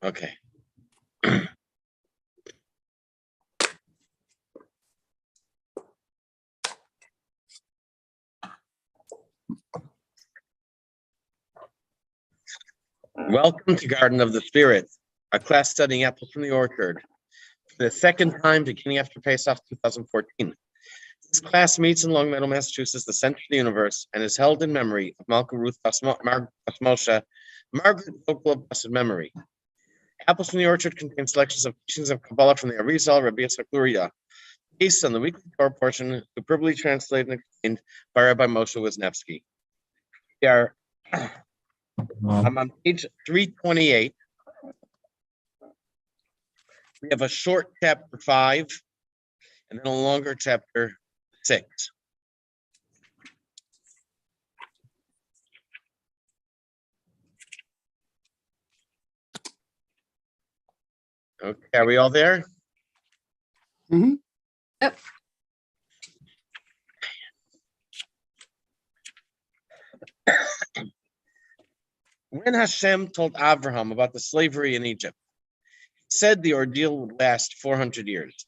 Okay. Welcome to Garden of the Spirit, a class studying apples from the orchard. For the second time, beginning after Pesach 2014. This class meets in Long Meadow, Massachusetts, the center of the universe, and is held in memory of Malka Ruth Moshe, Margaret Vocal of Blessed Memory. Apples from the Orchard contains selections of teachings of Kabbalah from the Arizal, Rabbi Yitzchak Luria, based on the weekly Torah portion, superbly translated and explained by Rabbi Moshe Wisniewski. We are I'm on page 328. We have a short chapter 5 and then a longer chapter 6. Okay, are we all there? Mm-hmm. Yep. When Hashem told Abraham about the slavery in Egypt, he said the ordeal would last 400 years.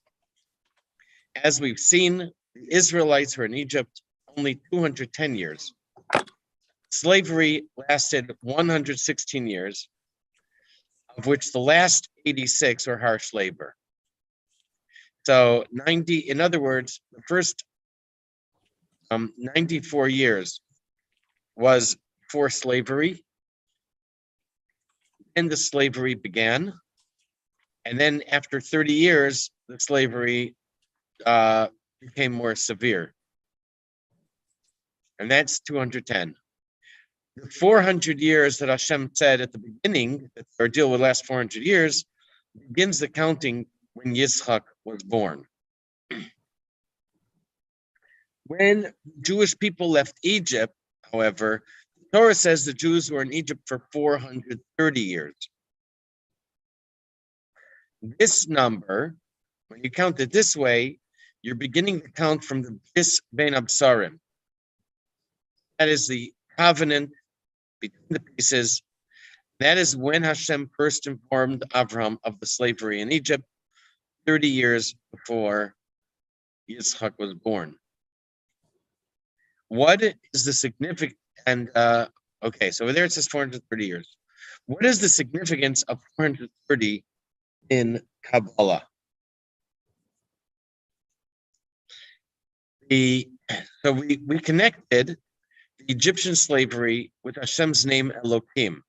As we've seen, the Israelites were in Egypt only 210 years. Slavery lasted 116 years, of which the last 86 were harsh labor. So 90, in other words, the first 94 years was for slavery. And the slavery began. And then after 30 years, the slavery became more severe. And that's 210. The 400 years that Hashem said at the beginning, that the ordeal would last 400 years, begins the counting when Yitzchak was born. When Jewish people left Egypt, however, the Torah says the Jews were in Egypt for 430 years. This number, when you count it this way, you're beginning to count from the Bris Ben Absarim. That is the covenant between the pieces. That is when Hashem first informed Abraham of the slavery in Egypt, 30 years before Yitzchak was born. What is the significance? And okay, so over there it says 430 years. What is the significance of 430 in Kabbalah? So we connected the Egyptian slavery with Hashem's name Elohim,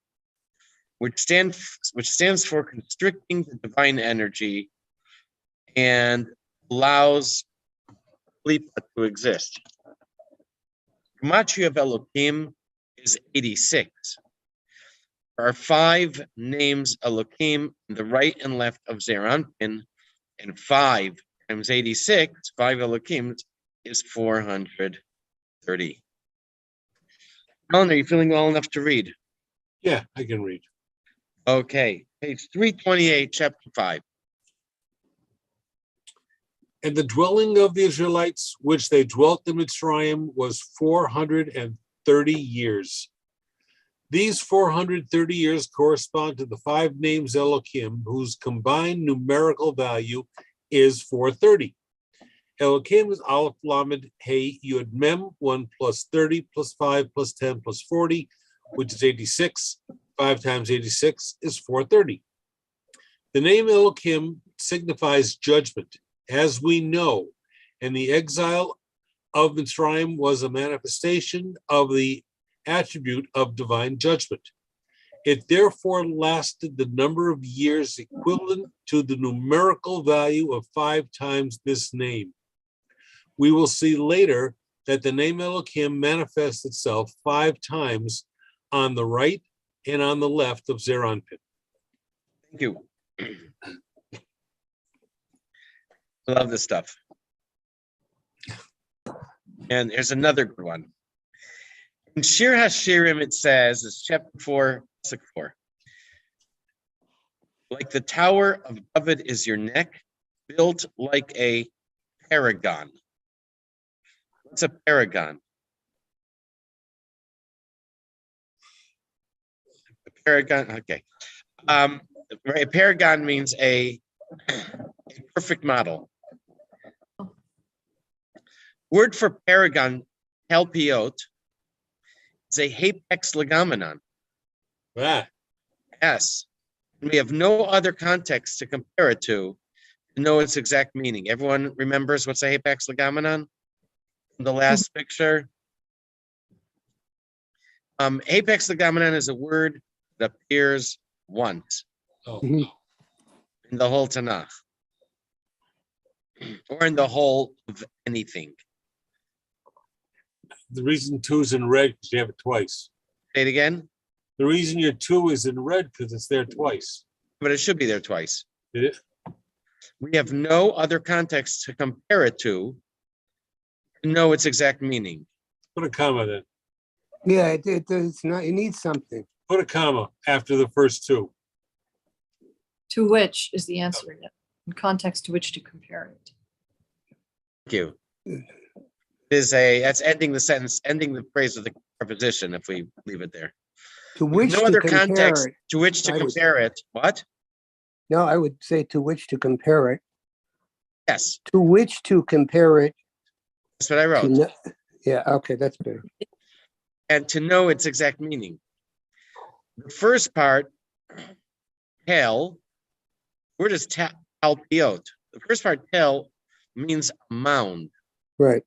which stands for constricting the divine energy and allows Lipa to exist. Gematria of Elohim is 86. There are 5 names Elohim on the right and left of Zeir Anpin, and 5 times 86, 5 Elohims, is 430. Alan, are you feeling well enough to read? Yeah, I can read. Okay, page 328, chapter 5. And the dwelling of the Israelites, which they dwelt in Mitzrayim, was 430 years. These 430 years correspond to the 5 names Elohim, whose combined numerical value is 430. Elohim is Aleph Lamed Hey Yud Mem, 1 plus 30 plus 5 plus 10 plus 40, which is 86. 5 times 86 is 430. The name Elohim signifies judgment, as we know, and the exile of Mitzrayim was a manifestation of the attribute of divine judgment. It therefore lasted the number of years equivalent to the numerical value of 5 times this name. We will see later that the name Elohim manifests itself 5 times on the right and on the left of Zeir Anpin. Thank you. I love this stuff. And there's another good one. In Shir HaShirim, it says, it's chapter 4, 4. Like the tower of David is your neck, built like a paragon. What's a paragon? A paragon, okay. right, a paragon means a perfect model. Word for paragon, talpiot, is a hapax legomenon. Ah, Yes. We have no other context to compare it to know its exact meaning. Everyone remembers what's a hapax legomenon? The last picture. Hapax legomenon is a word that appears once oh, Mhm. in the whole Tanakh, or in the whole of anything. the reason 2 is in red because you have it twice. Say it again, The reason your 2 is in red because it's there twice. but it should be there twice. It- We have no other context to compare it to know its exact meaning. Put a comma then. Yeah, it's not, it needs something. Put a comma after the first 2. To which is the answer, yeah. In context to which to compare it. Thank you. That's ending the sentence, ending the phrase with the preposition if we leave it there. To We have which no to other compare context it. to which to I would- compare it. What? No, I would say to which to compare it. Yes, To which to compare it. that's what I To wrote. kn- Yeah, okay, that's better. And to know its exact meaning. The first part, tel, where does talpiot? The first part, tel, means a mound. Right.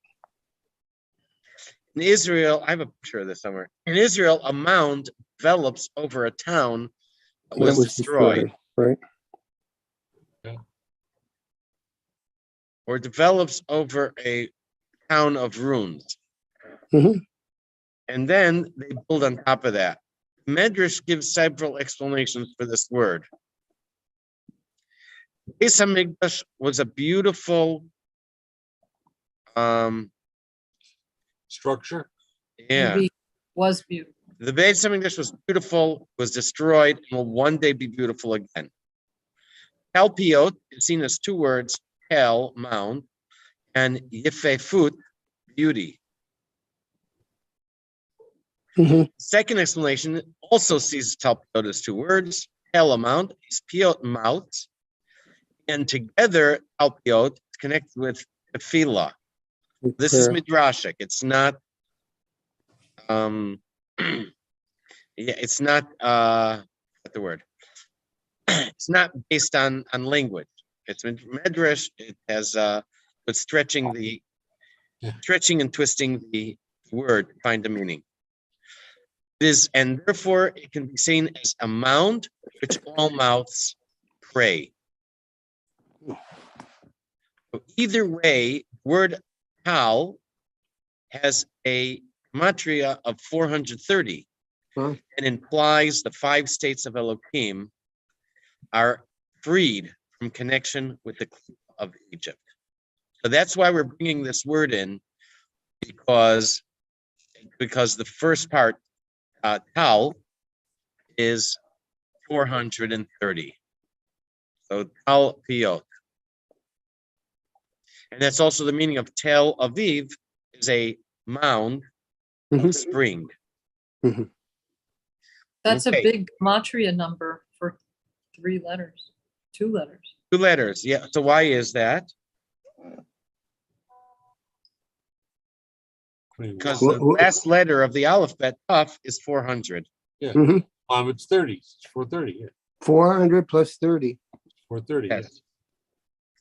In Israel, I have a picture of this somewhere. In Israel, a mound develops over a town that was destroyed, Right. or develops over a town of ruins. Mhm. And then they build on top of that. Medrash gives several explanations for this word. Beis Hamikdash was a beautiful, Structure. yeah. Was beautiful. The Beis Hamikdash was beautiful, was destroyed, and will one day be beautiful again. Talpiot is seen as 2 words, tel, mound, and yefefut, beauty. Mhm. Second explanation also sees talpiot as 2 words, tel, a mound, is piot, mouth, and together talpiot is connected with tefillah. This is Prayer. midrashic. It's not, yeah, it's not, what's the word? It's not based on language. It's medrash. It has, but stretching and twisting the word to find the meaning. It is, and therefore it can be seen as a mound which all mouths pray. So either way, word tal has a gematria of 430 Huh? and implies the 5 states of Elohim are freed from connection with the Cliff of Egypt. So that's why we're bringing this word in, because the first part, tal, is 430. So tal piot. And that's also the meaning of Tel Aviv, is a mound of Mhm. spring. That's Okay. a big gematria number for 3 letters, 2 letters. 2 letters, yeah. So why is that? Because the last letter of the alphabet, Tuf, is 400. Mhm. It's 30. It's 430. Yeah. 400 plus 30. 430. Yes. Yes.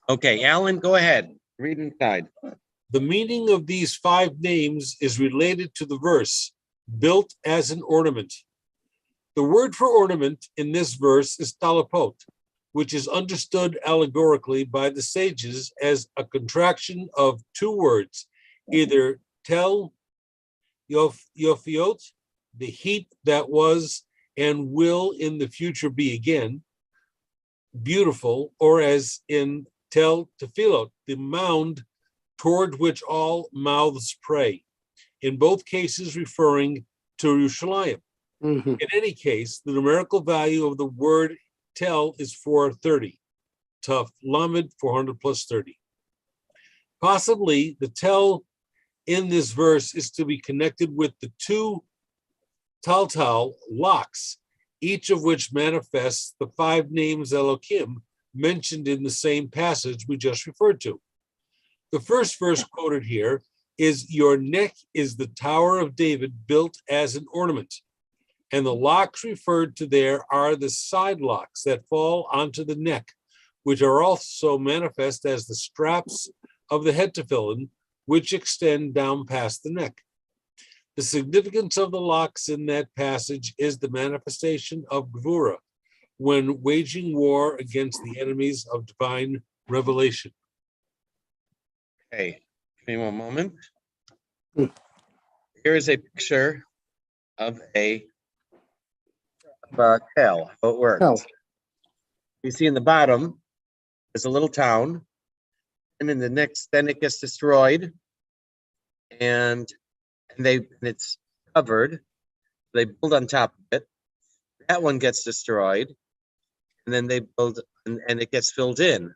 Okay, Alan, go ahead. Read inside. The meaning of these 5 names is related to the verse, built as an ornament. The word for ornament in this verse is talapot, which is understood allegorically by the sages as a contraction of 2 words, either tel yofiot, the heap that was and will in the future be again, beautiful, or as in tel tefillot, the mound toward which all mouths pray, in both cases referring to Yerushalayim. Mhm. In any case, the numerical value of the word tel is 430. Tough lamed 400 plus 30. Possibly the tel in this verse is to be connected with the 2 taltal locks each of which manifests the 5 names Elohim mentioned in the same passage we just referred to. The first verse quoted here is, "Your neck is the Tower of David built as an ornament." And the locks referred to there are the side locks that fall onto the neck, which are also manifest as the straps of the head tefillin, which extend down past the neck. The significance of the locks in that passage is the manifestation of Gvura when waging war against the enemies of divine revelation. Okay, give me one moment. Hmm. Here is a picture of a tell how it works. Tell. You see in the bottom is a little town, and in the next, then it gets destroyed, and it's covered. They build on top of it. That one gets destroyed, and then they build, and it gets filled in,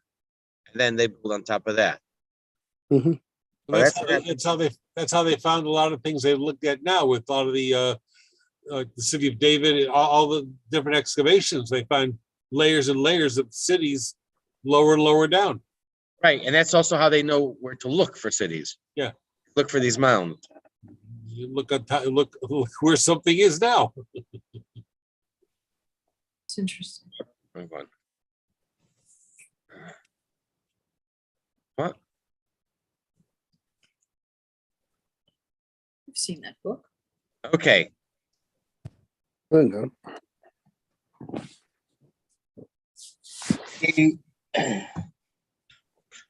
and then they build on top of that. Mhm. That's that's- that's how they found a lot of things they've looked at now with a lot of the city of David, all the different excavations. They find layers and layers of cities lower and lower down. Right, and that's also how they know where to look for cities. Yeah. Look for these mounds. You look where something is now. It's interesting. Move on. What? I've seen that book. Okay, There you go.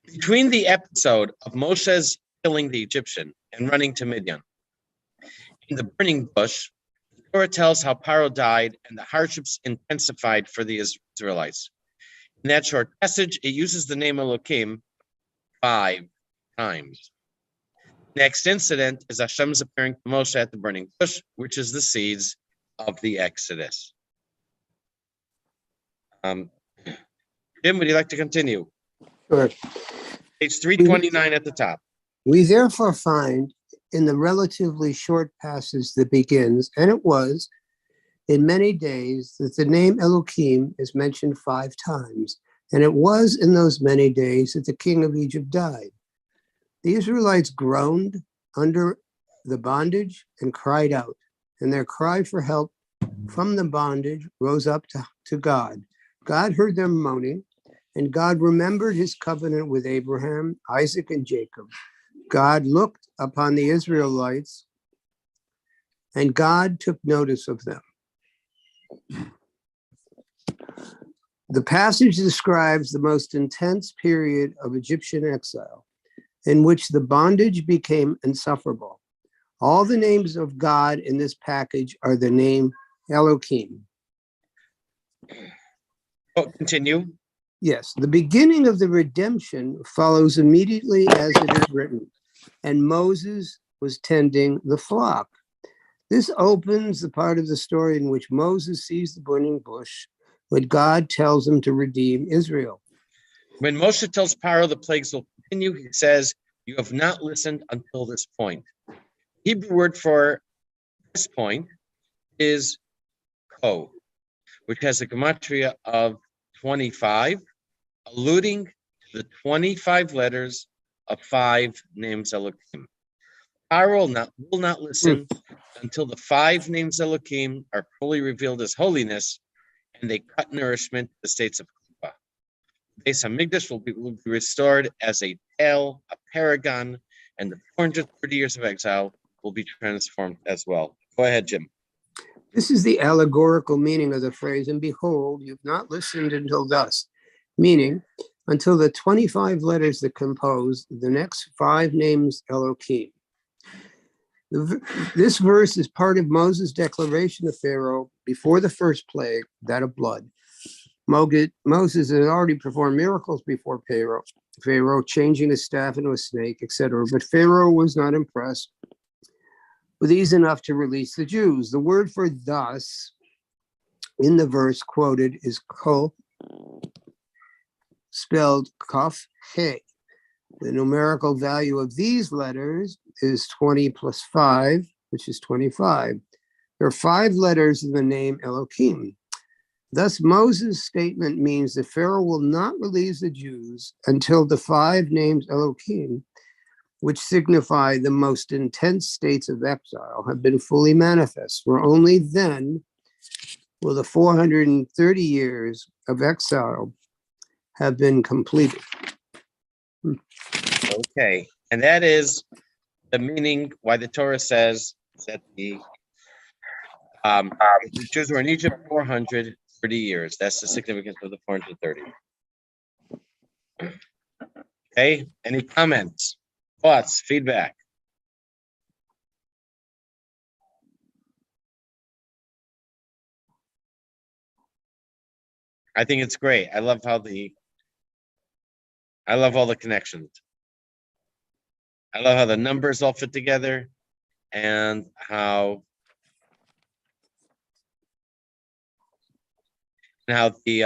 between the episode of Moshe's killing the Egyptian and running to Midian, in the burning bush, the Torah tells how Paro died and the hardships intensified for the Israelites. In that short passage, it uses the name Elohim 5 times. Next incident is Hashem's appearing to Moshe at the burning bush, which is the seeds of the Exodus. Jim, would you like to continue? Sure. Page 329 at the top. We therefore find in the relatively short passage that begins, "And it was in many days," that the name Elohim is mentioned 5 times. And it was in those many days that the king of Egypt died. The Israelites groaned under the bondage and cried out, and their cry for help from the bondage rose up to God. God heard their moaning, and God remembered his covenant with Abraham, Isaac, and Jacob. God looked upon the Israelites, and God took notice of them. The passage describes the most intense period of Egyptian exile, in which the bondage became insufferable. All the names of God in this package are the name Elohim. Oh, continue. Yes, the beginning of the redemption follows immediately as it is written, and Moses was tending the flock. This opens the part of the story in which Moses sees the burning bush when God tells him to redeem Israel. When Moshe tells Paro the plagues will continue, he says, "You have not listened until this point." Hebrew word for this point is ko, which has a gematria of 25, alluding to the 25 letters of 5 names Elohim. Paro will not listen until the 5 names Elohim are fully revealed as holiness, and they cut nourishment to the states of Kufa. Beis Hamikdash will be restored as a tel, a paragon, and the 430 years of exile will be transformed as well. Go ahead, Jim. This is the allegorical meaning of the phrase, "And behold, you've not listened until thus," meaning until the 25 letters that compose the next 5 names Elohim. This verse is part of Moses' declaration to Pharaoh before the first plague, that of blood. Moses had already performed miracles before Pharaoh, changing his staff into a snake, etc. But Pharaoh was not impressed with these enough to release the Jews. The word for thus in the verse quoted is ko, spelled kaf he. The numerical value of these letters is 20 plus 5, which is 25. There are 5 letters in the name Elohim. Thus, Moses' statement means that Pharaoh will not release the Jews until the 5 names Elohim, which signify the most intense states of exile, have been fully manifest. For only then will the 430 years of exile have been completed. Okay, and that is the meaning why the Torah says that the Jews were in Egypt 430 years. That's the significance of the 430. Okay, any comments, thoughts, feedback? I think it's great. I love all the connections. I love how the numbers all fit together and how the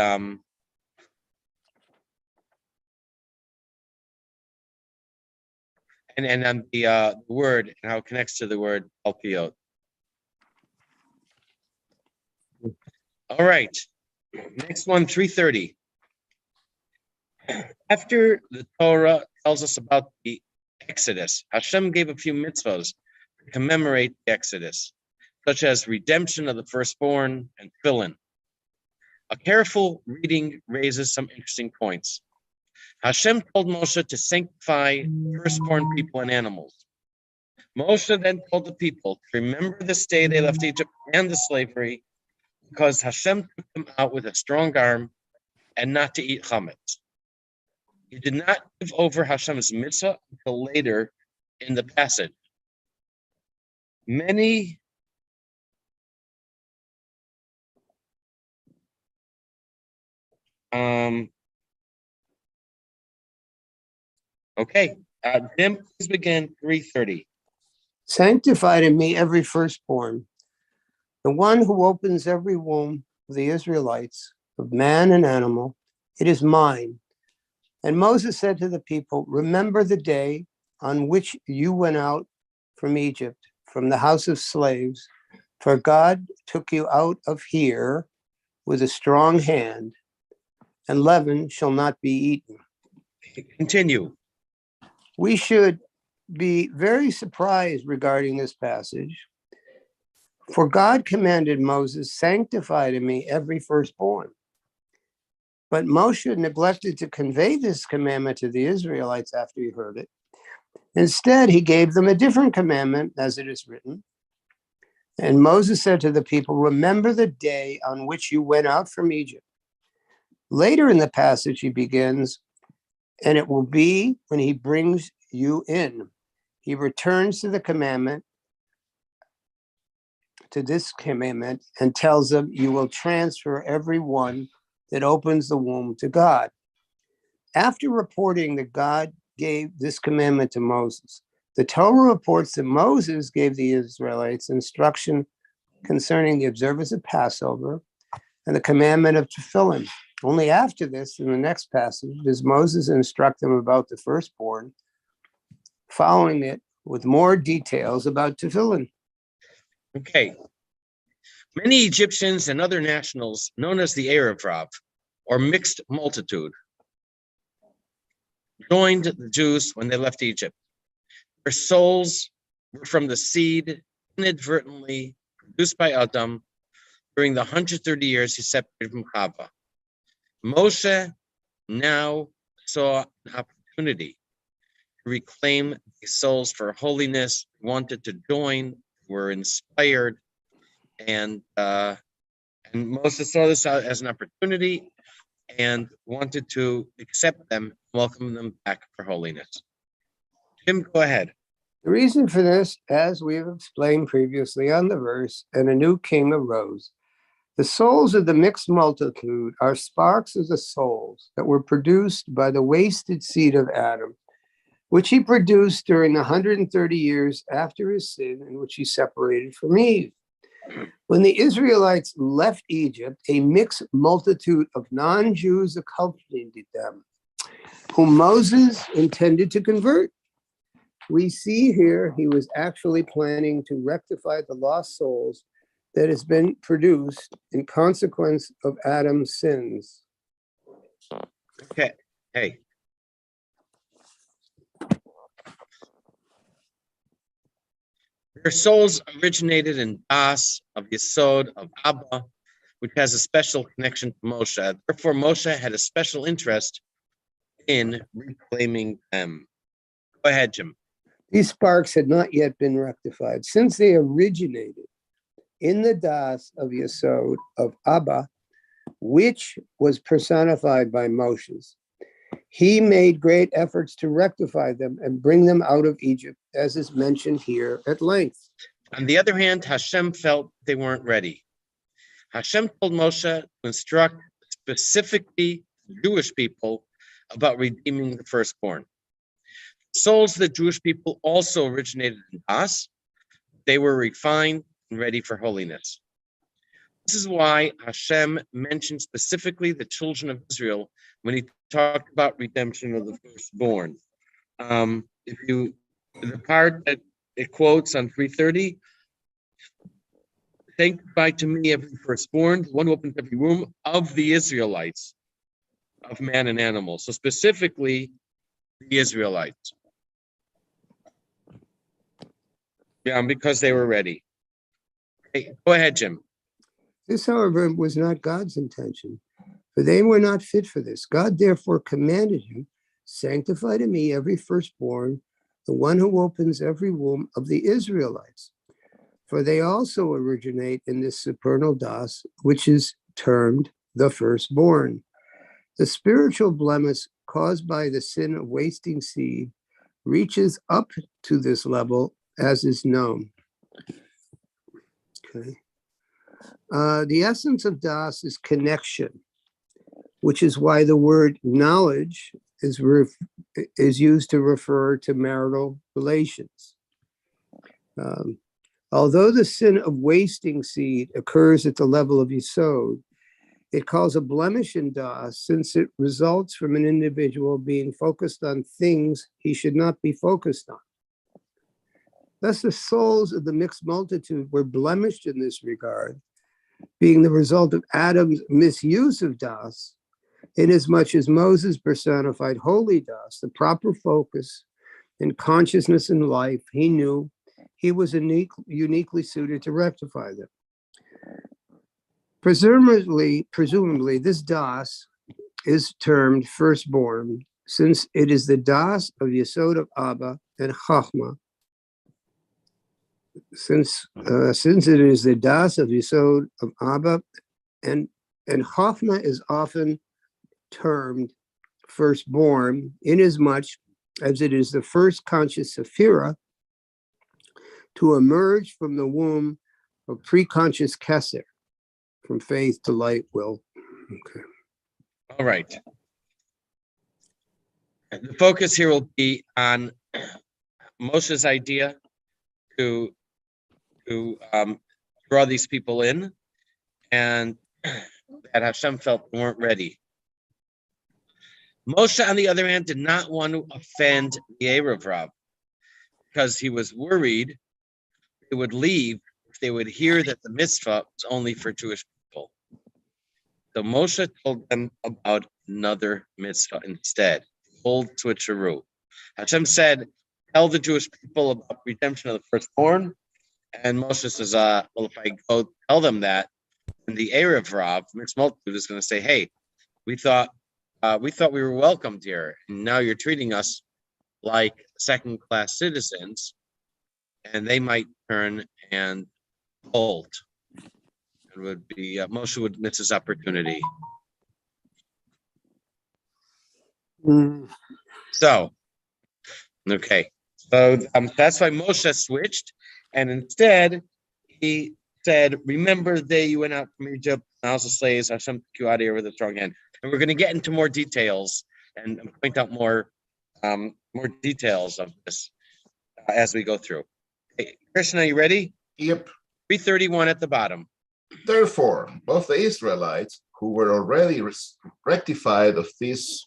and the word and how it connects to the word alpiot. All right, next one, 330. After the Torah tells us about the Exodus, Hashem gave a few mitzvahs to commemorate the Exodus, such as redemption of the firstborn and tefillin. A careful reading raises some interesting points. Hashem told Moshe to sanctify firstborn people and animals. Moshe then told the people to remember this day they left Egypt and the slavery, because Hashem took them out with a strong arm, and not to eat chametz. He did not give over Hashem's mitzvah until later in the passage. Many okay, Jim, please begin 330. Sanctify to me every firstborn, the one who opens every womb of the Israelites, of man and animal, it is mine. And Moses said to the people, remember the day on which you went out from Egypt, from the house of slaves, for God took you out of here with a strong hand, and leaven shall not be eaten. Continue. We should be very surprised regarding this passage. For God commanded Moses, sanctify to me every firstborn. But Moshe neglected to convey this commandment to the Israelites after he heard it. Instead, he gave them a different commandment, as it is written. And Moses said to the people, remember the day on which you went out from Egypt. Later in the passage, he begins, and it will be when he brings you in. He returns to the commandment, to this commandment, and tells them, you will transfer everyone that opens the womb to God. After reporting that God gave this commandment to Moses, the Torah reports that Moses gave the Israelites instruction concerning the observance of Passover and the commandment of tefillin. Only after this, in the next passage, does Moses instruct them about the firstborn, following it with more details about tefillin. Okay. Many Egyptians and other nationals, known as the Erev Rav, or mixed multitude, joined the Jews when they left Egypt. Their souls were from the seed inadvertently produced by Adam during the 130 years he separated from Chava. Moshe now saw an opportunity to reclaim these souls for holiness, wanted to join, were inspired, and Moses saw this out as an opportunity and wanted to accept them, welcome them back for holiness. Jim, go ahead. The reason for this, as we have explained previously on the verse, and a new king arose. The souls of the mixed multitude are sparks of the souls that were produced by the wasted seed of Adam, which he produced during the 130 years after his sin, in which he separated from Eve. When the Israelites left Egypt, a mixed multitude of non-Jews accompanied them, whom Moses intended to convert. We see here he was actually planning to rectify the lost souls that has been produced in consequence of Adam's sins. Okay, hey. Their souls originated in Das of Yesod of Abba, which has a special connection to Moshe. Therefore, Moshe had a special interest in reclaiming them. Go ahead, Jim. These sparks had not yet been rectified. Since they originated in the Das of Yesod of Abba, which was personified by Moses, he made great efforts to rectify them and bring them out of Egypt, as is mentioned here at length. On the other hand, Hashem felt they weren't ready. Hashem told Moshe to instruct specifically Jewish people about redeeming the firstborn. Souls of the Jewish people also originated in Das. They were refined and ready for holiness. This is why Hashem mentioned specifically the children of Israel when he talked about redemption of the firstborn. The part that it quotes on 330, sanctify to me every firstborn, the one who opens every womb of the Israelites, of man and animal. So specifically, the Israelites. Yeah, because they were ready. Okay, go ahead, Jim. This, however, was not God's intention, for they were not fit for this. God therefore commanded him, sanctify to me every firstborn, the one who opens every womb of the Israelites. For they also originate in this supernal Das, which is termed the firstborn. The spiritual blemish caused by the sin of wasting seed reaches up to this level, as is known. Okay. The essence of Das is connection, which is why the word knowledge is used to refer to marital relations. Although the sin of wasting seed occurs at the level of Yesod, it calls a blemish in Das since it results from an individual being focused on things he should not be focused on. Thus, the souls of the mixed multitude were blemished in this regard, being the result of Adam's misuse of Das, inasmuch as Moses personified holy Das, the proper focus and consciousness in life. He knew he was uniquely suited to rectify them. Presumably, this Das is termed firstborn, since it is the Das of Yesod of Abba and Chachma. Since it is the Das of Yesod of Abba, and Chachma is often termed firstborn, inasmuch as it is the first conscious sephira to emerge from the womb of pre-conscious Keser, from faith to light will. Okay. All right. The focus here will be on Moshe's idea to draw these people in, and that Hashem felt they weren't ready. Moshe, on the other hand, did not want to offend the Erev Rav because he was worried they would leave if they would hear that the mitzvah was only for Jewish people. So Moshe told them about another mitzvah instead, old switcheroo. Hashem said, tell the Jewish people about redemption of the firstborn. And Moshe says, well, if I go tell them that, and the Erev Rav, mixed multitude, is going to say, hey, we thought we were welcomed here, and now you're treating us like second-class citizens, and they might turn and bolt. It would be Moshe would miss his opportunity. So, okay, so that's why Moshe switched, and instead he said, "Remember the day you went out from Egypt, and also slaves. Hashem took you out of here with a strong hand." And we're going to get into more details and point out more details of this as we go through. Hey, Krishna, you ready? Yep. 331 at the bottom. Therefore, both the Israelites, who were already rectified of this,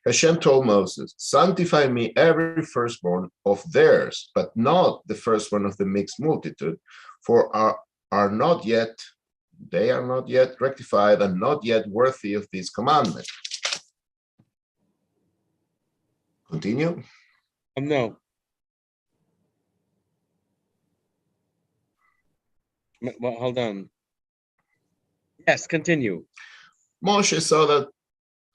Hashem told Moses, sanctify me every firstborn of theirs, but not the firstborn of the mixed multitude, for are not yet, they are not yet rectified and not yet worthy of this commandment. Continue. No. Well, hold on. Yes, continue. Moshe saw that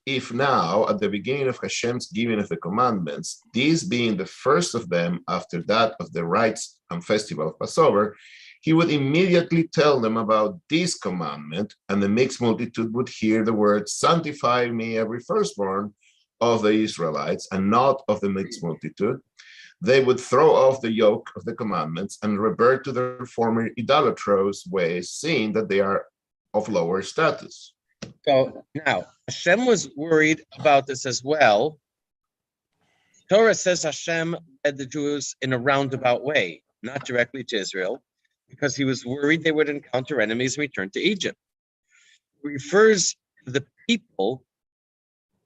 if now, at the beginning of Hashem's giving of the commandments, this being the first of them after that of the rites and festival of Passover, he would immediately tell them about this commandment, and the mixed multitude would hear the word, sanctify me every firstborn of the Israelites, and not of the mixed multitude. They would throw off the yoke of the commandments and revert to their former idolatrous ways, seeing that they are of lower status. So now Hashem was worried about this as well. Torah says Hashem led the Jews in a roundabout way, not directly to Israel, because he was worried they would encounter enemies and return to Egypt. It refers to the people,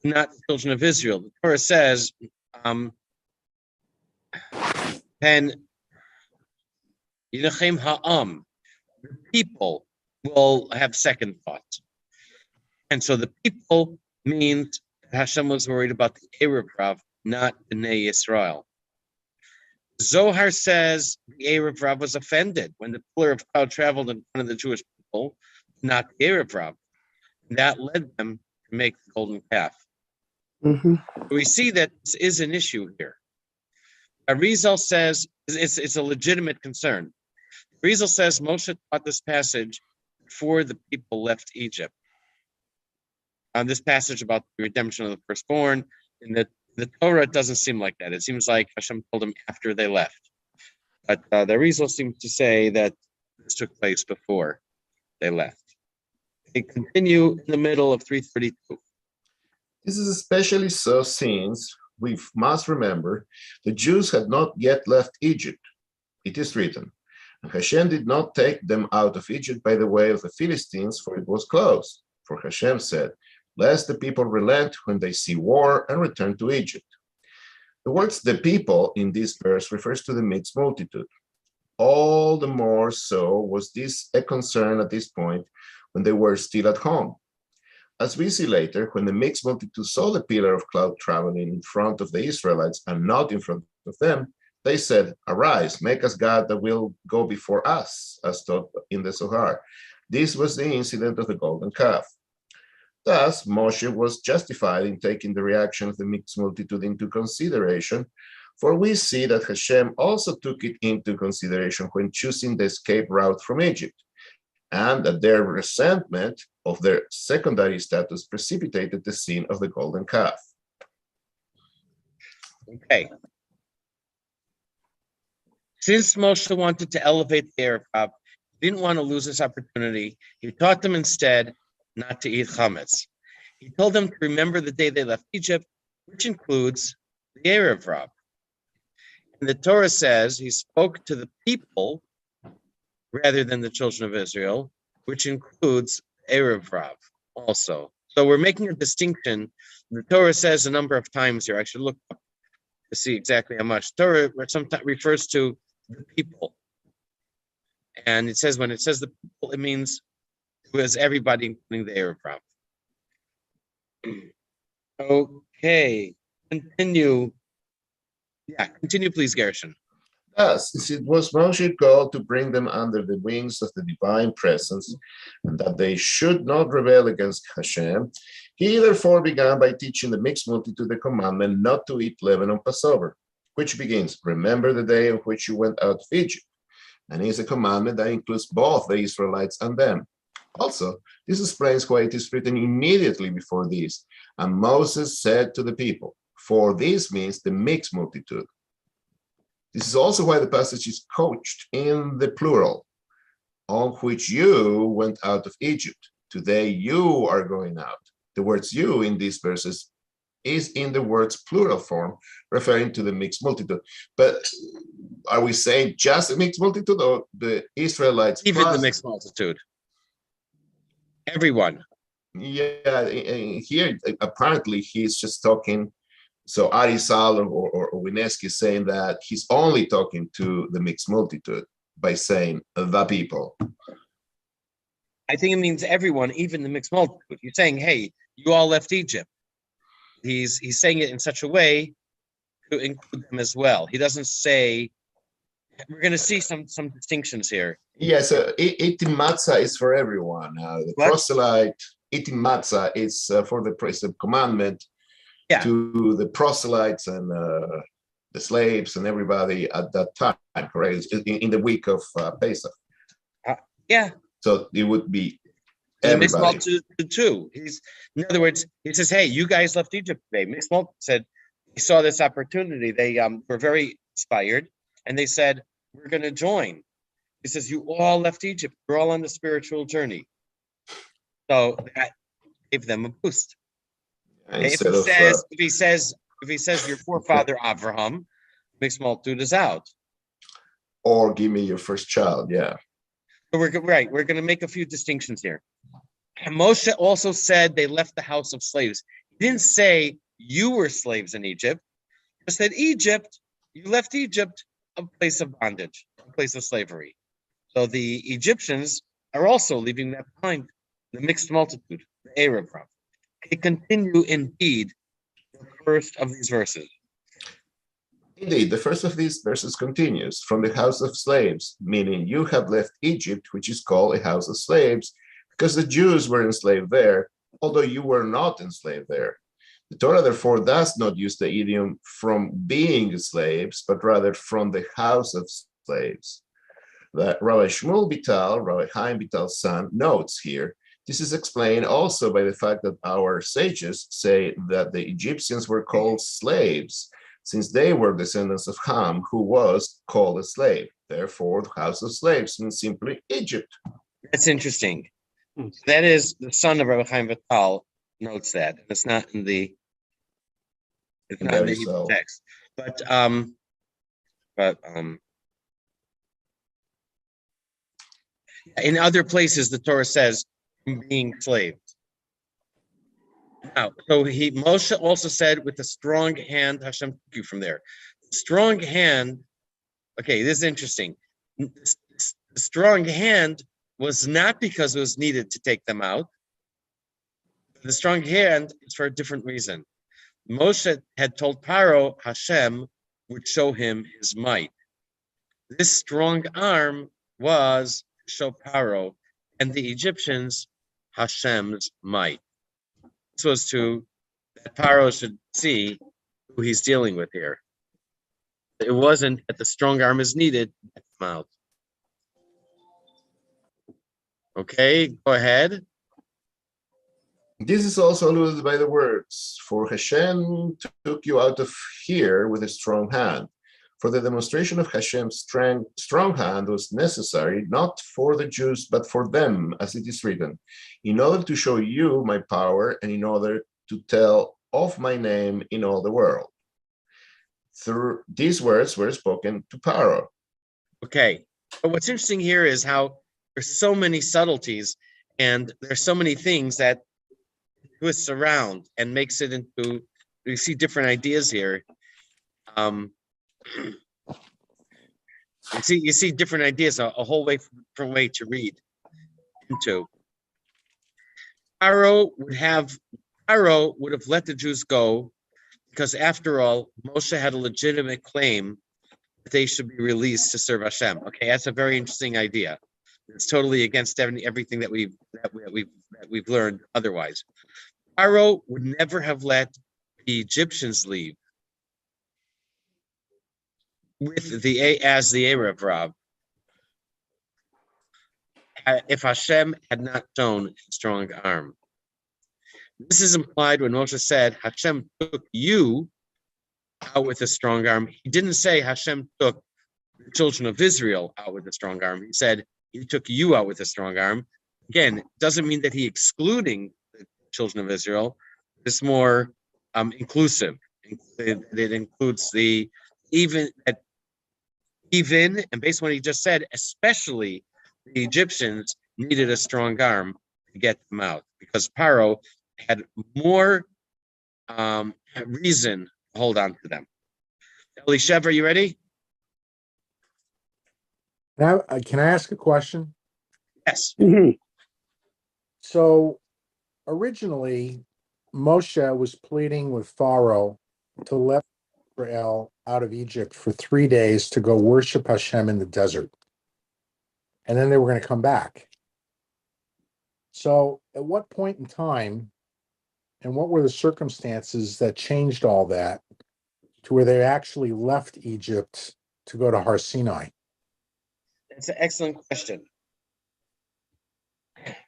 not the children of Israel. The Torah says, "Pen Yinachem Ha'am," the people will have second thoughts. And so the people means Hashem was worried about the Erev Rav, not Bnei Yisrael. Zohar says the Erev Rav was offended when the pillar of cloud traveled in front of the Jewish people, not the Erev Rav. That led them to make the golden calf. Mhm. We see that this is an issue here. Arizal says it's a legitimate concern. Arizal says Moshe taught this passage before the people left Egypt. On this passage about the redemption of the firstborn, in the Torah, it doesn't seem like that. It seems like Hashem told them after they left. But the Arizal seems to say that this took place before they left. They continue in the middle of 332. This is especially so since we must remember the Jews had not yet left Egypt. It is written, and Hashem did not take them out of Egypt by the way of the Philistines, for it was closed. For Hashem said, lest the people relent when they see war and return to Egypt. The words "the people" in this verse refers to the mixed multitude. All the more so was this a concern at this point when they were still at home. As we see later, when the mixed multitude saw the pillar of cloud traveling in front of the Israelites and not in front of them, they said, arise, make us God that will go before us, as taught in the Zohar. This was the incident of the golden calf. Thus, Moshe was justified in taking the reaction of the mixed multitude into consideration, for we see that Hashem also took it into consideration when choosing the escape route from Egypt, and that their resentment of their secondary status precipitated the sin of the golden calf. Okay. Since Moshe wanted to elevate the Erev Rav, he didn't want to lose this opportunity. He taught them instead not to eat chametz. He told them to remember the day they left Egypt, which includes the Erev Rav. And the Torah says he spoke to the people rather than the children of Israel, which includes Erev Rav also. So we're making a distinction. The Torah says a number of times here. I should look up to see exactly how much. Torah sometimes refers to the people. And it says when it says the people, it means it was everybody, including the Erev Rav. Okay, continue. Yeah, continue, please, Gershon. Thus, since it was Moshe's goal to bring them under the wings of the divine presence, and that they should not rebel against Hashem, he therefore began by teaching the mixed multitude the commandment not to eat leaven on Passover, which begins, remember the day on which you went out of Egypt, and is a commandment that includes both the Israelites and them. Also, this explains why it is written immediately before this, and Moses said to the people, for this means the mixed multitude. This is also why the passage is couched in the plural, on which you went out of Egypt. Today you are going out. The words you in these verses is in the words plural form, referring to the mixed multitude. But are we saying just the mixed multitude or the Israelites? Even plus the mixed multitude. Everyone. Yeah, here apparently he's just talking. So Arizal or Wineski is saying that he's only talking to the mixed multitude. by saying the people? I think it means everyone, even the mixed multitude. He's saying, hey, you all left Egypt. He's saying it in such a way to include them as well. He doesn't say, we're going to see some distinctions here. Yes, eating matzah is for everyone. The What? proselyte eating matzah is for the precept commandment Yeah. to the proselytes and the slaves and everybody at that time, correct? In the week of Pesach. Yeah. So it would be The mixed everybody. multitude too. In other words, he says, hey, you guys left Egypt today. Mixed multitude said, they saw this opportunity. They were very inspired and they said, we're going to join. He says, you all left Egypt. You're all on the spiritual journey. So that gave them a boost. If Instead he of says, if he says your forefather Abraham, mixed multitude is out. or give me your first child, yeah. So we're going to make a few distinctions here. And Moshe also said they left the house of slaves. He didn't say you were slaves in Egypt. He said Egypt, you left Egypt, a place of bondage, a place of slavery. So the Egyptians are also leaving that behind, the mixed multitude, the Arab. They continue indeed the first of these verses. Indeed, the first of these verses continues from the house of slaves, meaning you have left Egypt, which is called a house of slaves, because the Jews were enslaved there, although you were not enslaved there. The Torah, therefore, does not use the idiom from being slaves, but rather from the house of slaves. That Rabbi Shmuel Bital, Rabbi Chaim Bital's son, notes here, this is explained also by the fact that our sages say that the Egyptians were called slaves, since they were descendants of Ham, who was called a slave. Therefore, the house of slaves means simply Egypt. That's interesting. That is the son of Rabbi Chaim Vital notes that. It's not in the Hebrew text. But in other places the Torah says being slaves. Now, so Moshe also said with a strong hand, Hashem took you from there. Strong hand, okay, this is interesting. The strong hand was not because it was needed to take them out. The strong hand is for a different reason. Moshe had told Paro Hashem would show him his might. This strong arm was to show Paro and the Egyptians Hashem's might. This was that Paro should see who he's dealing with here. It wasn't that the strong arm is needed to get them out. Okay, go ahead. This is also alluded by the words, for Hashem took you out of here with a strong hand. For the demonstration of Hashem's strong hand was necessary, not for the Jews, but for them, as it is written, in order to show you my power and in order to tell of my name in all the world. Through these words were spoken to Paro. Okay, but what's interesting here is how there's so many subtleties and there's so many things that twists around and makes it into, we see different ideas here. You see different ideas, a whole different way to read into. Paro would have let the Jews go because after all, Moshe had a legitimate claim that they should be released to serve Hashem. Okay, that's a very interesting idea. It's totally against everything that we've learned otherwise. Paro would never have let the Egyptians leave with the Arab Rav if Hashem had not shown his strong arm. This is implied when Moshe said Hashem took you out with a strong arm. He didn't say Hashem took the children of Israel out with a strong arm. He said he took you out with a strong arm. Again, it doesn't mean that he excluding the children of Israel. It's more inclusive. It includes even, and based on what he just said, especially the Egyptians needed a strong arm to get them out because Paro had more reason to hold on to them. Elisheva, are you ready? Now, can I ask a question? Yes, So originally, Moshe was pleading with Pharaoh to let Israel out of Egypt for 3 days to go worship Hashem in the desert. And then they were going to come back. So at what point in time and what were the circumstances that changed all that to where they actually left Egypt to go to Har Sinai? that's an excellent question.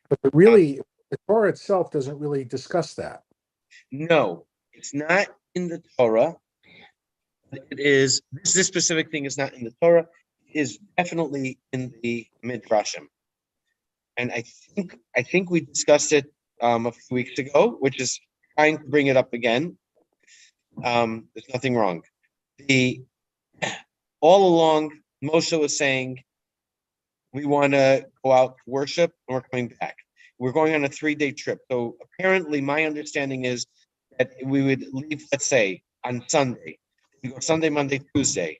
But really, the Torah itself doesn't really discuss that. No, it's not in the Torah. It is this specific thing is not in the Torah. It is definitely in the Midrashim, and I think we discussed it a few weeks ago, which is trying to bring it up again. There's nothing wrong. All along, Moshe was saying, we want to go out to worship, and we're coming back. We're going on a 3-day trip. So apparently, my understanding is that we would leave, let's say, on Sunday. We go Sunday, Monday, Tuesday.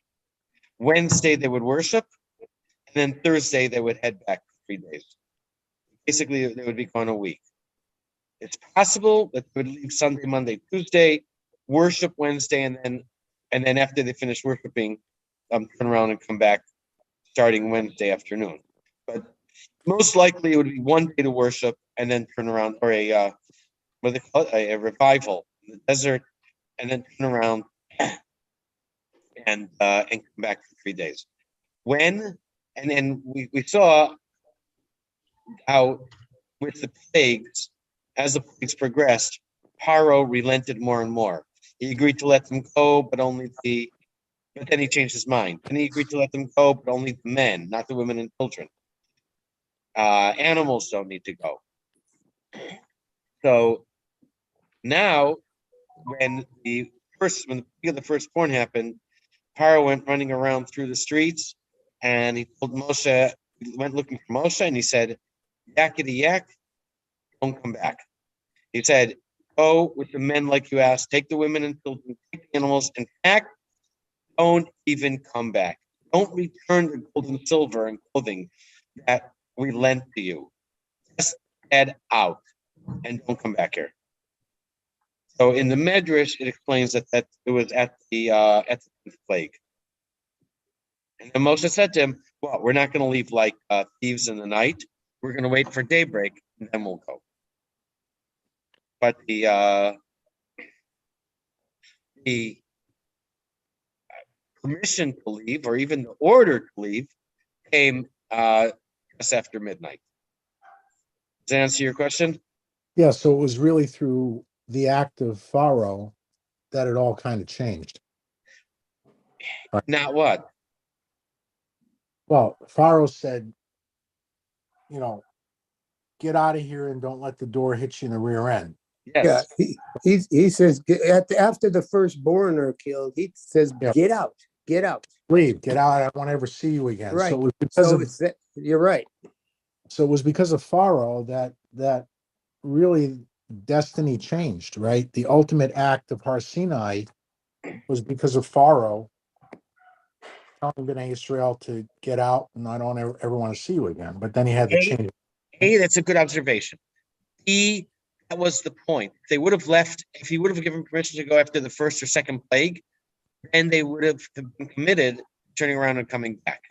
Wednesday, they would worship. And then Thursday, they would head back for 3 days. Basically, they would be gone a week. It's possible that they would leave Sunday, Monday, Tuesday, worship Wednesday, and then after they finish worshiping, turn around and come back starting Wednesday afternoon. But most likely it would be 1 day to worship and then turn around, or a what do they call it? A revival in the desert, and then turn around and come back for 3 days. And then we saw how with the plagues, as the plagues progressed, Paro relented more and more. He agreed to let them go, but then he changed his mind. Then he agreed to let them go, but only the men, not the women and children. Animals don't need to go. So now, when the firstborn happened, Paro went running around through the streets, and he told Moshe, he went looking for Moshe, and he said, yakety yak, don't come back. He said, go with the men like you asked, take the women and children, take the animals, in fact, don't even come back. Don't return the gold and silver and clothing that we lent to you. Just head out and don't come back here. So in the Medrash, it explains that it was at the 10th plague. And then Moshe said to him, well, we're not going to leave like thieves in the night. We're going to wait for daybreak, and then we'll go. But the permission to leave, or even the order to leave, came just after midnight. Does that answer your question? Yeah, so it was really through the act of Pharaoh that it all kind of changed. Not what? Well, Pharaoh said, get out of here and don't let the door hit you in the rear end. Yes. Yeah, he says after the firstborn are killed, he says, Yeah. get out, get out. Leave, get out. I don't want to ever see you again. Right. So it was because So of, it's that, you're right. so it was because of Pharaoh that really destiny changed, right? The ultimate act of Har Sinai was because of Pharaoh telling Bnei Israel to get out and I don't ever want to see you again. But then he had to change. Hey, that's a good observation. That was the point. They would have left, if he would have given permission to go after the first or second plague, then they would have been committed, turning around and coming back.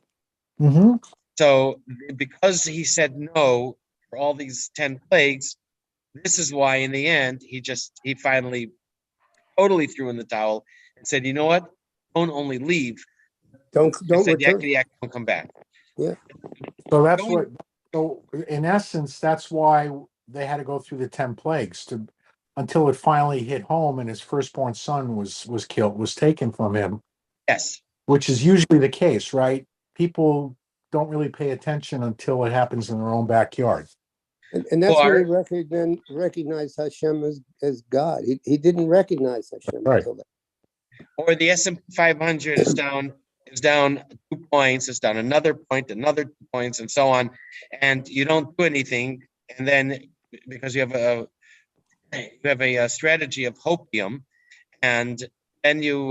Mm-hmm. So because he said no for all these 10 plagues, this is why in the end, he finally totally threw in the towel and said, you know what? Don't only leave. Don't Said, return. don't come back. So that's what. So in essence, that's why they had to go through the 10 plagues until it finally hit home and his firstborn son was killed, was taken from him. Yes. Which is usually the case, right? People don't really pay attention until it happens in their own backyard. And that's when he recognized Hashem as God. He didn't recognize Hashem until that. Or the S&P 500 is down 2 points, it's down another point, another 2 points, and so on, and you don't do anything, and then because you have a strategy of hopium, and then you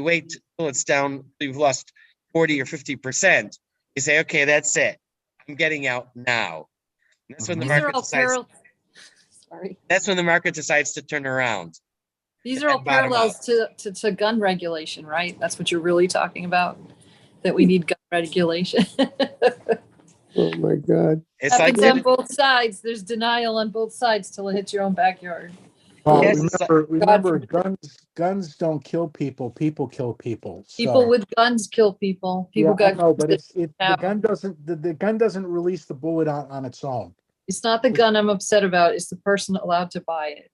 wait till it's down, you've lost 40 or 50%, You say, okay, that's it. I'm getting out now. That's when the These are market all decides, sorry. that's when the market decides to turn around. These are all And bottom parallels to gun regulation, right? That's what you're really talking about, that we need gun regulation. Oh, my God. It's like, Happens on both sides. There's denial on both sides till it hits your own backyard. Well, Yes, it's like- remember, guns don't kill people, people kill people. People So, with guns kill people. People yeah, I got know, but guns. the now. gun doesn't, the gun doesn't release the bullet on its own. It's not the gun I'm upset about. It's the person allowed to buy it.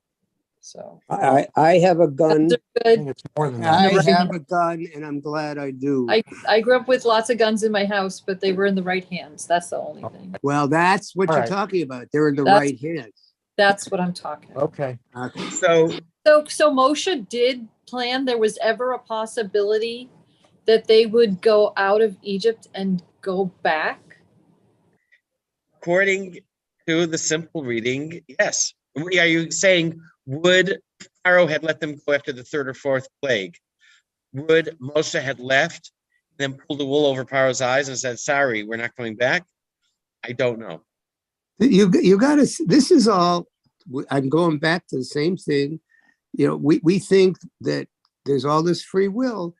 So I have a gun. guns are I good. think it's more than I that. have a gun, and I'm glad I do. I grew up with lots of guns in my house, but they were in the right hands. That's the only thing. Well, that's what All you're right. talking about. They're in the That's- right hands. That's what I'm talking about. Okay. Okay. so So Moshe did plan, there was ever a possibility that they would go out of Egypt and go back? according to the simple reading, yes. Are you saying, would Pharaoh had let them go after the third or fourth plague? Would Moshe had left, then pulled the wool over Pharaoh's eyes and said, sorry, we're not coming back? I don't know. You got to, this is all, I'm going back to the same thing. You know, we think that there's all this free will.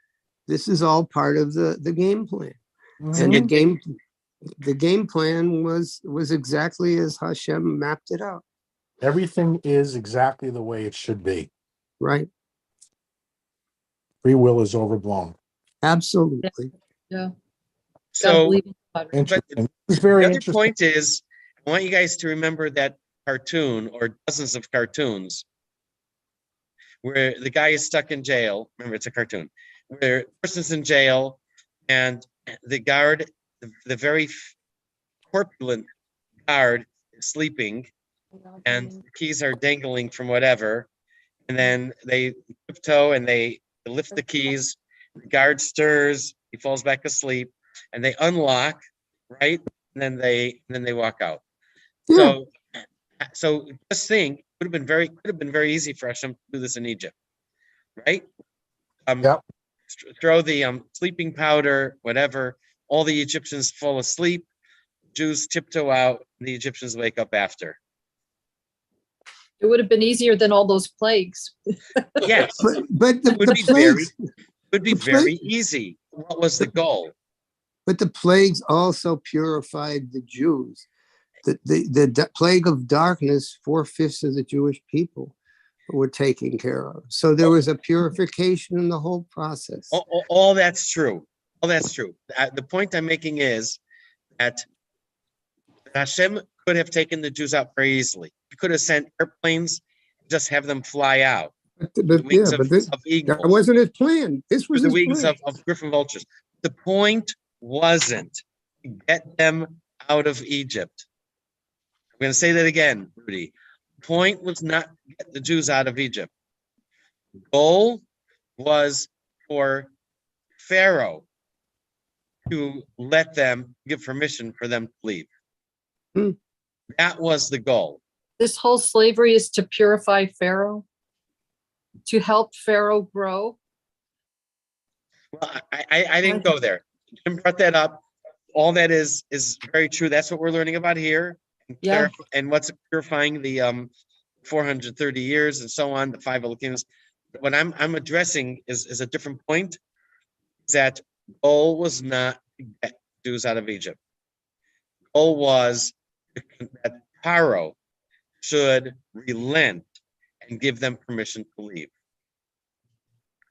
This is all part of the game plan. And Mhm. the game plan was exactly as Hashem mapped it out, Everything is exactly the way it should be. right? Free will is overblown. Absolutely. Yeah. Gotta So believe in God. Interesting. It's very the other interesting. point is, I want you guys to remember that cartoon or dozens of cartoons where the guy is stuck in jail. Remember, it's a cartoon where the person's in jail and the guard, the very corpulent guard is sleeping and the keys are dangling from whatever. And then they tiptoe and they lift the keys. The guard stirs, he falls back asleep, and they unlock, right? And then they walk out. Yeah. So just think, could have been very easy for Hashem to do this in Egypt, right? Yep. Throw the sleeping powder, whatever. All the Egyptians fall asleep. Jews tiptoe out. The Egyptians wake up after. It would have been easier than all those plagues. Yes, But the, Would the be very- plagues, would be the plague- very easy. What was the goal? but the plagues also purified the Jews. The plague of darkness, 4/5 of the Jewish people were taken care of. So there was a purification in the whole process. All that's true. All that's true. The point I'm making is that Hashem could have taken the Jews out very easily. He could have sent airplanes, just have them fly out. But The wings yeah, but this, of that eagles, wasn't his plan. This was the his wings plan. of griffin vultures. The point wasn't to get them out of Egypt. I'm going to say that again, Rudy. The point was not to get the Jews out of Egypt. The goal was for Pharaoh to let them give permission for them to leave. Hmm. That was the goal. This whole slavery is to purify Pharaoh, to help Pharaoh grow. Well, I didn't go there. Jim brought that up. All that is very true. That's what we're learning about here. Yeah. And what's purifying the 430 years and so on, the five Elohims. What I'm addressing is a different point. Is that goal was not to get Jews out of Egypt. Goal was that Pharaoh should relent and give them permission to leave.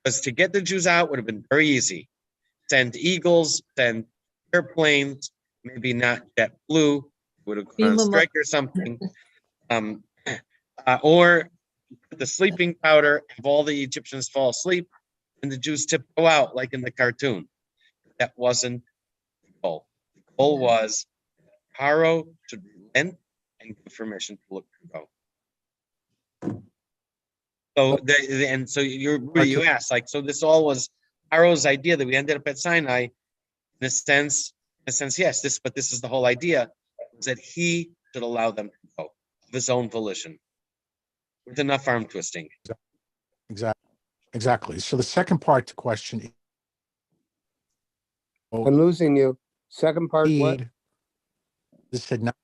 Because to get the Jews out would have been very easy. Send eagles, send airplanes, maybe not JetBlue, would have gone on strike or something. Or the sleeping powder, have all the Egyptians fall asleep, and the Jews tiptoe out like in the cartoon. That wasn't the goal. The goal was Pharaoh should relent and give permission to look to go. So so you asked, like, so this all was Pharaoh's idea that we ended up at Sinai. In a sense, yes, but this is the whole idea, is that he should allow them to go of his own volition. With enough arm twisting. Exactly. So the second part to question. I'm losing you. Second part, what? Indeed, this had not,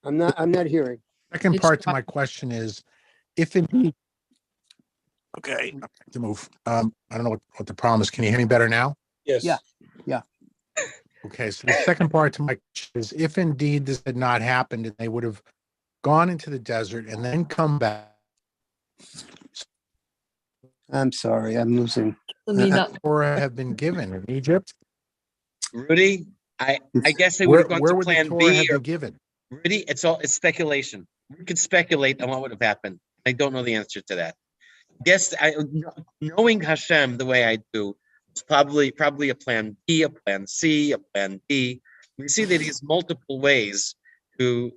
I'm not hearing. second It's part to fine. my question is, if indeed. Okay, I have to move. I don't know what the problem is. Can you hear me better now? Yes. Yeah. Okay, so the second part to my question is, if indeed this had not happened and they would have gone into the desert and then come back, I'm sorry, I'm losing. Let me not- Torah have been given in Egypt, Rudy, I guess they would have gone where to would the plan Torah B have or been given? Rudy, it's speculation. We could speculate on what would have happened. I don't know the answer to that. Guess knowing Hashem the way I do, it's probably a plan B, a plan C, a plan D. We see that he has multiple ways to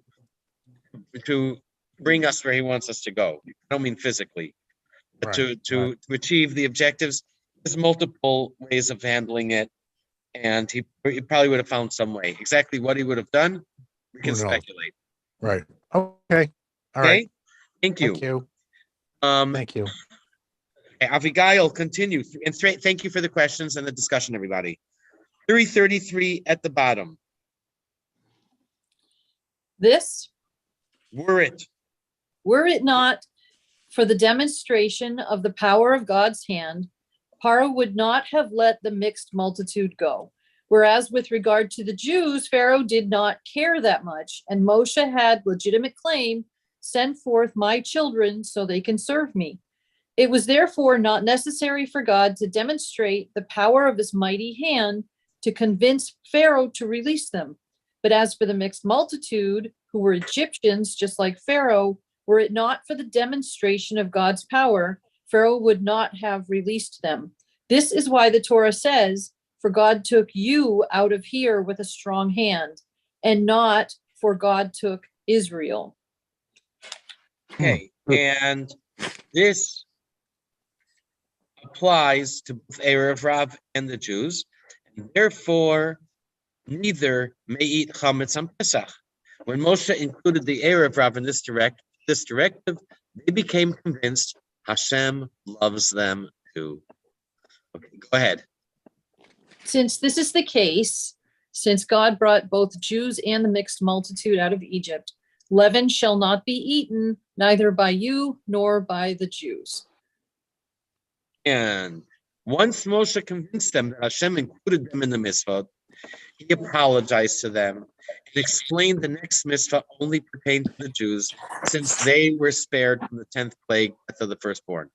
bring us where he wants us to go. I don't mean physically, but to achieve the objectives. There's multiple ways of handling it, and he probably would have found some way. Exactly what he would have done, we can Who knows? speculate. Right. Okay. All Okay, right. thank you. Thank you. Um, Thank you. Avigail, continue. And straight, thank you for the questions and the discussion, everybody. 333 at the bottom. This, Were it not for the demonstration of the power of God's hand, Paro would not have let the mixed multitude go. Whereas with regard to the Jews, Pharaoh did not care that much, and Moshe had legitimate claim, send forth my children so they can serve me. It was therefore not necessary for God to demonstrate the power of his mighty hand to convince Pharaoh to release them. But as for the mixed multitude, who were Egyptians, just like Pharaoh, were it not for the demonstration of God's power, Pharaoh would not have released them. This is why the Torah says, for God took you out of here with a strong hand, and not for God took Israel. okay, and this applies to both Erev Rav and the Jews, and therefore neither may eat chametz on Pesach. When Moshe included the Erev Rav in this directive, they became convinced Hashem loves them too. Okay, go ahead. Since this is the case, since God brought both Jews and the mixed multitude out of Egypt, leaven shall not be eaten, neither by you nor by the Jews. And once Moshe convinced them that Hashem included them in the mitzvah, he apologized to them and explained the next mitzvah only pertained to the Jews, since they were spared from the 10th plague, death of the firstborn.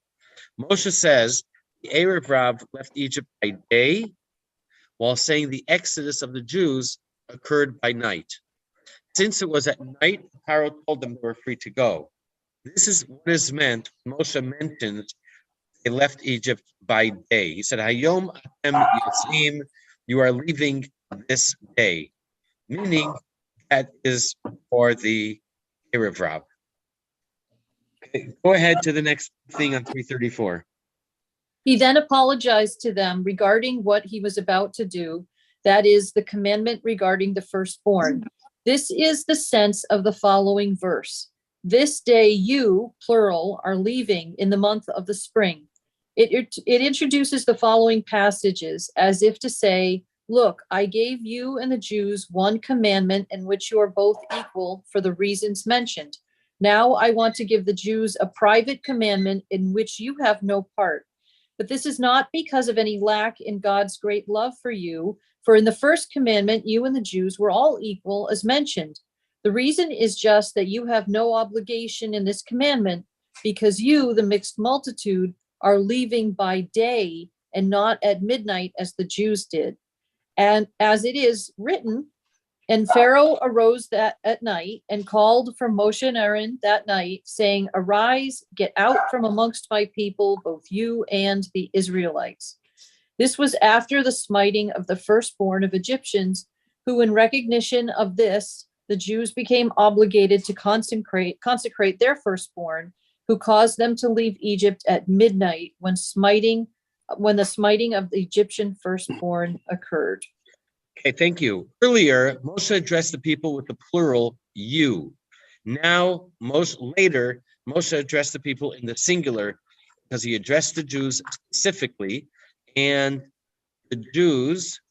Moshe says the Erev Rav left Egypt by day, while saying the exodus of the Jews occurred by night. Since it was at night, Pharaoh told them they were free to go. This is what is meant when Moshe mentions they left Egypt by day. He said, Hayom atem yotzim, you are leaving this day, meaning that is for the Erev Rav. Okay, go ahead to the next thing on 334. He then apologized to them regarding what he was about to do, that is, the commandment regarding the firstborn. This is the sense of the following verse. This day you, plural, are leaving in the month of the spring. It introduces the following passages as if to say, look, I gave you and the Jews one commandment in which you are both equal for the reasons mentioned. Now I want to give the Jews a private commandment in which you have no part. But this is not because of any lack in God's great love for you, for in the first commandment, you and the Jews were all equal as mentioned. The reason is just that you have no obligation in this commandment because you, the mixed multitude, are leaving by day and not at midnight as the Jews did. And as it is written, and Pharaoh arose that at night and called for Moshe and Aaron that night, saying, arise, get out from amongst my people, both you and the Israelites. This was after the smiting of the firstborn of Egyptians, who in recognition of this, the Jews became obligated to consecrate their firstborn, who caused them to leave Egypt at midnight when the smiting of the Egyptian firstborn occurred. Okay, thank you. Earlier, Moshe addressed the people with the plural you. Now, later, Moshe addressed the people in the singular because he addressed the Jews specifically, and the Jews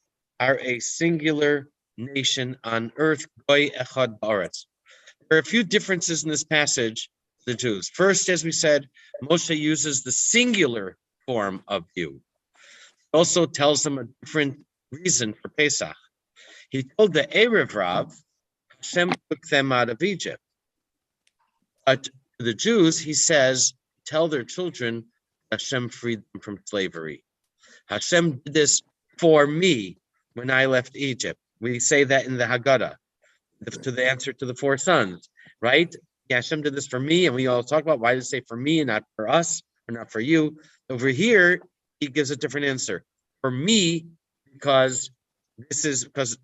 are a singular nation on earth. Goy echad ba'aretz. There are a few differences in this passage for the Jews. First, as we said, Moshe uses the singular form of you. He also tells them a different reason for Pesach. He told the Erev Rav, Hashem took them out of Egypt. But to the Jews, he says, tell their children, Hashem freed them from slavery. Hashem did this for me when I left Egypt. We say that in the Haggadah, to the answer to the four sons, right? Yeah, Hashem did this for me, and we all talk about why does it say for me and not for us, or not for you. Over here, he gives a different answer. For me, because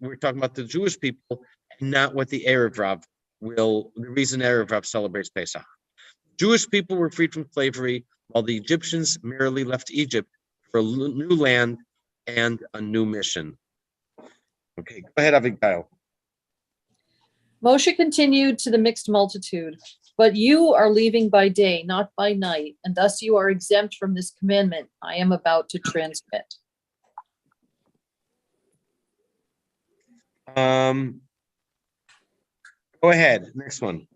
we're talking about the Jewish people, and not what the Erev Rav the reason Erev Rav celebrates Pesach. Jewish people were freed from slavery, while the Egyptians merely left Egypt for a new land and a new mission. Okay, go ahead, Avigail. Moshe continued to the mixed multitude, but you are leaving by day, not by night, and thus you are exempt from this commandment I am about to transmit. Go ahead, next one.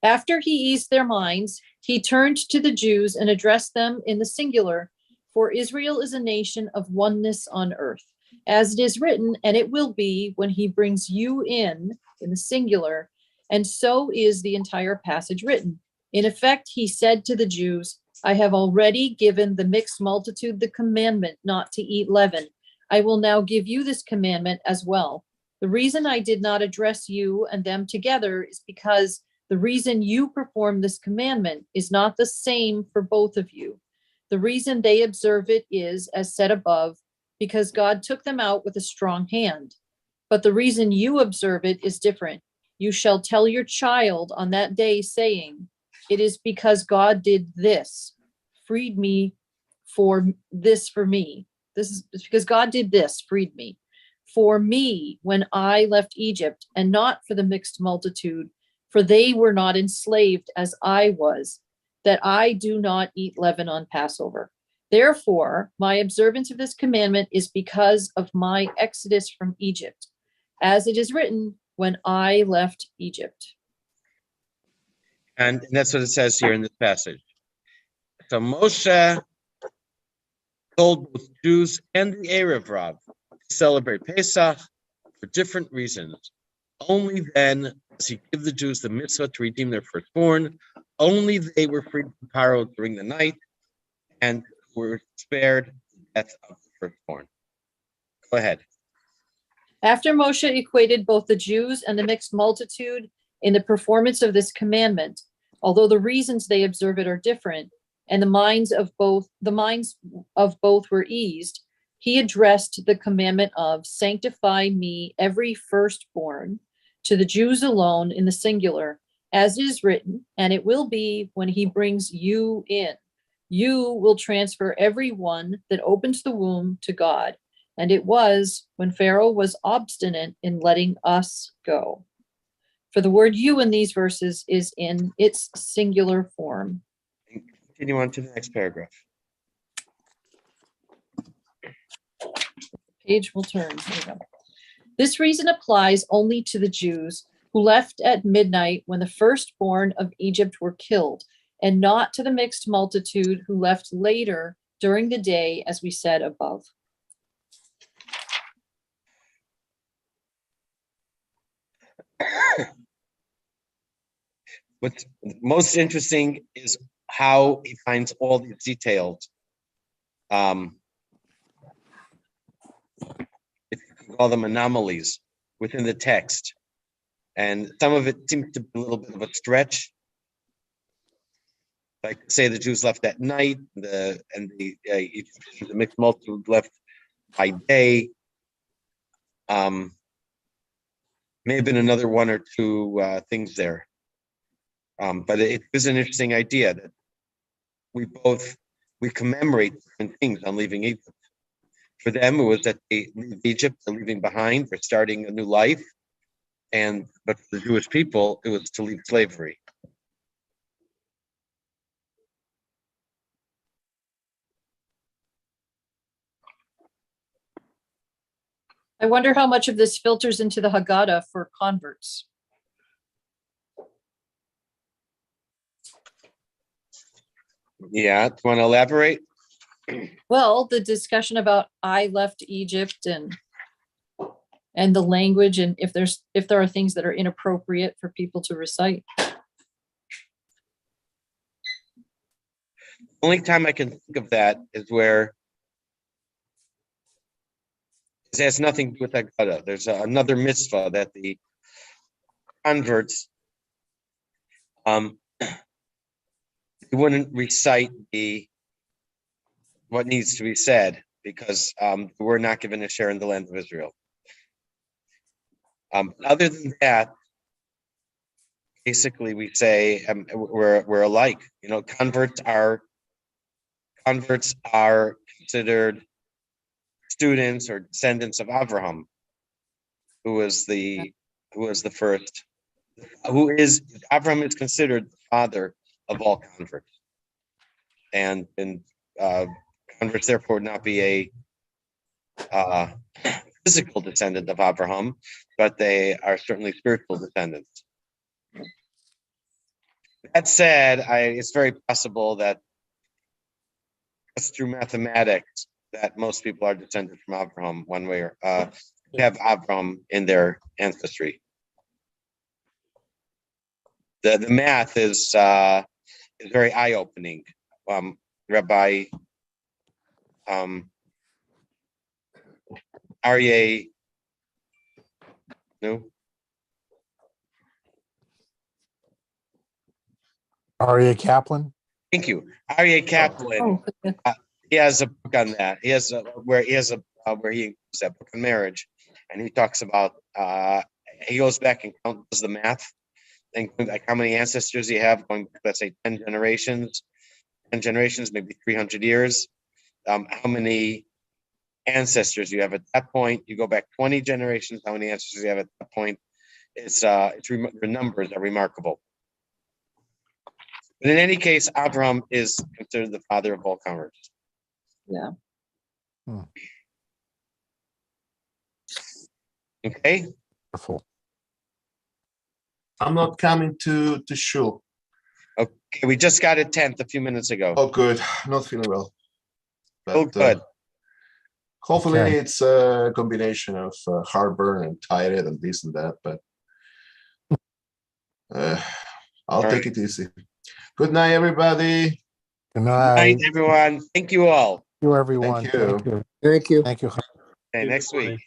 After he eased their minds, he turned to the Jews and addressed them in the singular, for Israel is a nation of oneness on earth, as it is written, and it will be when he brings you in the singular, and so is the entire passage written. In effect, he said to the Jews, I have already given the mixed multitude the commandment not to eat leaven. I will now give you this commandment as well. The reason I did not address you and them together is because the reason you perform this commandment is not the same for both of you. The reason they observe it is, as said above, because God took them out with a strong hand. But the reason you observe it is different. You shall tell your child on that day, saying, it is because God did this, freed me for this for me. This is because God did this, freed me for me when I left Egypt, and not for the mixed multitude, for they were not enslaved as I was, that I do not eat leaven on Passover. Therefore, my observance of this commandment is because of my exodus from Egypt, as it is written, when I left Egypt. And that's what it says here in this passage. So Moshe told both Jews and the Erev Rav to celebrate Pesach for different reasons. Only then does he give the Jews the mitzvah to redeem their firstborn. Only they were freed from Paro during the night and were spared the death of the firstborn. Go ahead. After Moshe equated both the Jews and the mixed multitude in the performance of this commandment, although the reasons they observe it are different, and the minds of both were eased, he addressed the commandment of sanctify me every firstborn to the Jews alone in the singular, as it is written, and it will be when he brings you in. You will transfer everyone that opens the womb to God. And it was when Pharaoh was obstinate in letting us go. For the word you in these verses is in its singular form. Continue on to the next paragraph. Page will turn. Here we go. This reason applies only to the Jews who left at midnight when the firstborn of Egypt were killed, and not to the mixed multitude who left later during the day, as we said above. What's most interesting is how he finds all these details. If you can call them anomalies within the text. And some of it seems to be a little bit of a stretch. Like say the Jews left at night, the mixed multitude left by day. May have been another one or two things there. But it is an interesting idea that we commemorate different things on leaving Egypt. For them, it was that they leave Egypt, they're leaving behind, they're starting a new life. But for the Jewish people, it was to leave slavery. I wonder how much of this filters into the Haggadah for converts. Yeah, do you want to elaborate? Well, the discussion about I left Egypt and the language, and if there are things that are inappropriate for people to recite. Only time I can think of that is where it has nothing to do with Haggadah. There's another mitzvah that the converts they wouldn't recite what needs to be said because we're not given a share in the land of Israel. Other than that, basically we say we're alike. You know, converts are considered students or descendants of Abraham, Abraham is considered the father of all converts, and converts therefore would not be a physical descendant of Abraham, but they are certainly spiritual descendants. That said, it's very possible that just through mathematics that most people are descended from Abraham one way or have Abraham in their ancestry. The math is very eye-opening. Rabbi Aryeh, no? Aryeh Kaplan? Thank you. Aryeh Kaplan. Oh, He has a book on that. He has where he includes that book on marriage, and he talks about he goes back and counts the math, and like how many ancestors you have going back, let's say 10 generations, maybe 300 years. How many ancestors you have at that point? You go back 20 generations. How many ancestors you have at that point? The numbers are remarkable. But in any case, Abraham is considered the father of all converts. yeah. Okay. Wonderful. I'm not coming to shul. Okay, we just got a 10th a few minutes ago. Oh, good. Not feeling well. Oh, good. Hopefully Okay. it's a combination of heartburn and tired and this and that, but I'll take it easy. Good night, everybody. Good Good night, night. everyone. Thank you all. Thank you, everyone. you. Thank you. Thank you. Thank you, Okay, next week.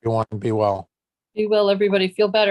everyone. Be well. Be well, everybody. Feel better.